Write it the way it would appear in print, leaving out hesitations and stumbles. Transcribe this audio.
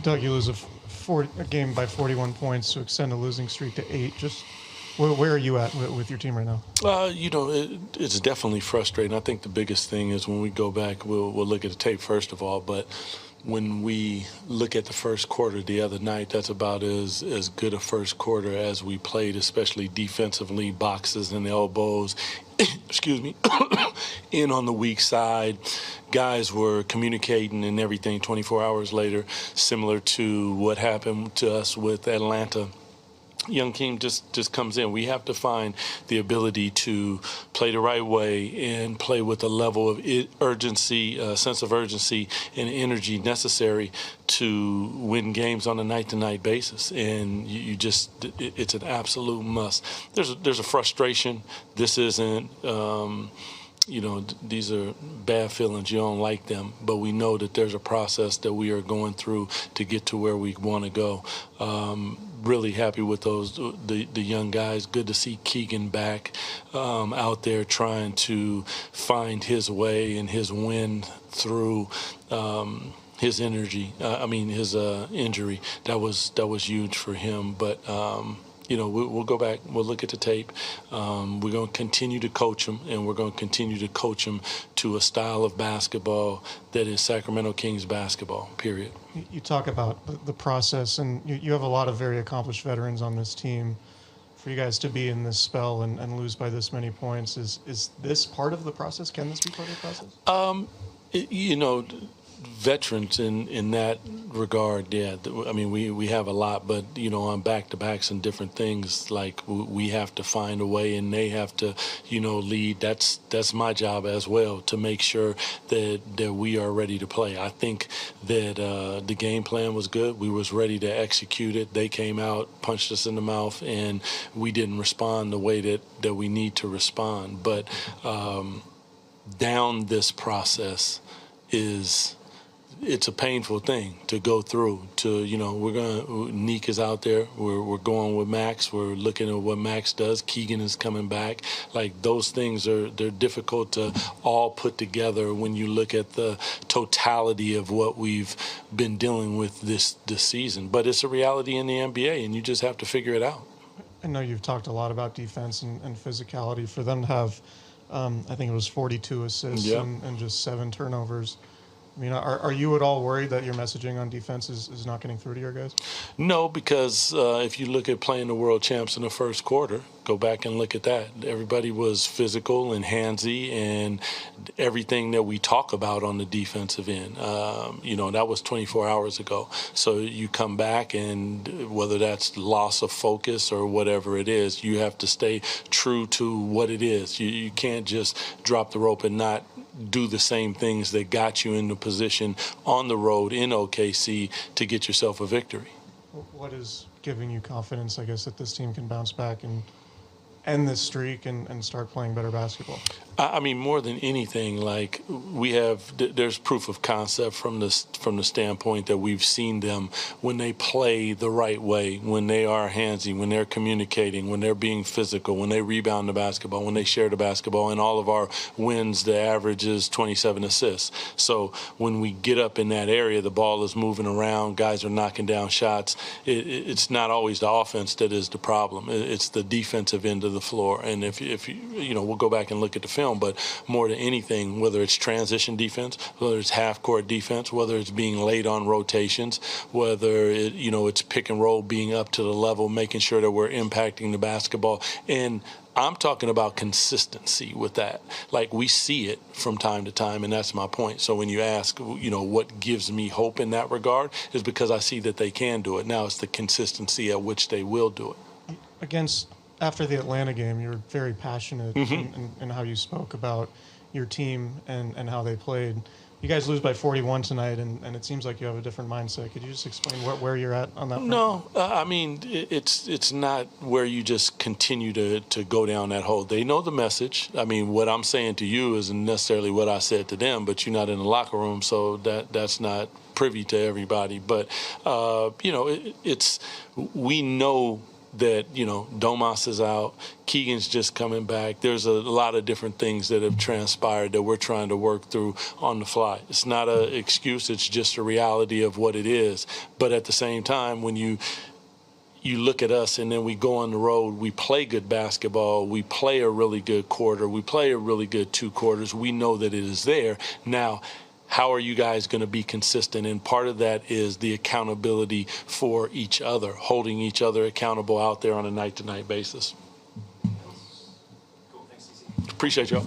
Doug, you lose a game by 41 points to extend a losing streak to 8. Just where are you at with your team right now? It's definitely frustrating. I think the biggest thing is when we go back, we'll look at the tape first of all, but when we look at the first quarter the other night, that's about as good a first quarter as we played, especially defensively, boxes and elbows, excuse me, in on the weak side. Guys were communicating and everything 24 hours later, similar to what happened to us with Atlanta. Young team just comes in. We have to find the ability to play the right way and play with a level of urgency, sense of urgency and energy necessary to win games on a night-to-night basis. And it's an absolute must. There's a frustration. This isn't. These are bad feelings. You don't like them, but we know that there's a process that we are going through to get to where we want to go. Really happy with the young guys. Good to see Keegan back out there trying to find his way and his win through his energy. His injury. That was huge for him, but. We'll go back, we'll look at the tape. We're going to continue to coach him, and we're going to continue to coach him to a style of basketball that is Sacramento Kings basketball, period. You talk about the process, and you have a lot of very accomplished veterans on this team. For you guys to be in this spell and lose by this many points, is this part of the process? Can this be part of the process? Veterans in that regard, yeah. We have a lot, but on back-to-backs and different things, like we have to find a way, and they have to, lead. That's my job as well, to make sure that we are ready to play. I think that the game plan was good. We was ready to execute it. They came out, punched us in the mouth, and we didn't respond the way that we need to respond. But down this process it's a painful thing to go through. Neek is out there. We're going with Max. We're looking at what Max does. Keegan is coming back. Like, those things they're difficult to all put together when you look at the totality of what we've been dealing with this season. But it's a reality in the NBA, and you just have to figure it out. I know you've talked a lot about defense and physicality. For them to have, I think it was 42 assists and just 7 turnovers. Are you at all worried that your messaging on defense is not getting through to your guys? No, because if you look at playing the world champs in the first quarter, go back and look at that. Everybody was physical and handsy, and everything that we talk about on the defensive end. That was 24 hours ago. So you come back, and whether that's loss of focus or whatever it is, you have to stay true to what it is. You can't just drop the rope and not do the same things that got you in the position on the road in OKC to get yourself a victory. What is giving you confidence, I guess, that this team can bounce back and end this streak and start playing better basketball? More than anything, like, there's proof of concept from the standpoint that we've seen them when they play the right way, when they are handsy, when they're communicating, when they're being physical, when they rebound the basketball, when they share the basketball. In all of our wins, the average is 27 assists. So when we get up in that area, the ball is moving around, guys are knocking down shots. It's not always the offense that is the problem. It's the defensive end of the floor. And if we'll go back and look at the film, but more than anything, whether it's transition defense, whether it's half-court defense, whether it's being late on rotations, whether it's pick and roll, being up to the level, making sure that we're impacting the basketball. And I'm talking about consistency with that. Like, we see it from time to time, and that's my point. So when you ask, what gives me hope in that regard, is because I see that they can do it. Now it's the consistency at which they will do it. After the Atlanta game, you were very passionate in how you spoke about your team and how they played. You guys lose by 41 tonight, and it seems like you have a different mindset. Could you just explain where you're at on that front? No, it's not where you just continue to go down that hole. They know the message. What I'm saying to you isn't necessarily what I said to them, but you're not in the locker room, so that's not privy to everybody. But, we know that, Domas is out, Keegan's just coming back. There's a lot of different things that have transpired that we're trying to work through on the fly. It's not an excuse, it's just a reality of what it is. But at the same time, when you look at us and then we go on the road, we play good basketball, we play a really good quarter, we play a really good 2 quarters, we know that it is there. Now, how are you guys going to be consistent? And part of that is the accountability for each other, holding each other accountable out there on a night-to-night basis. Cool. Thanks, CC. Appreciate y'all.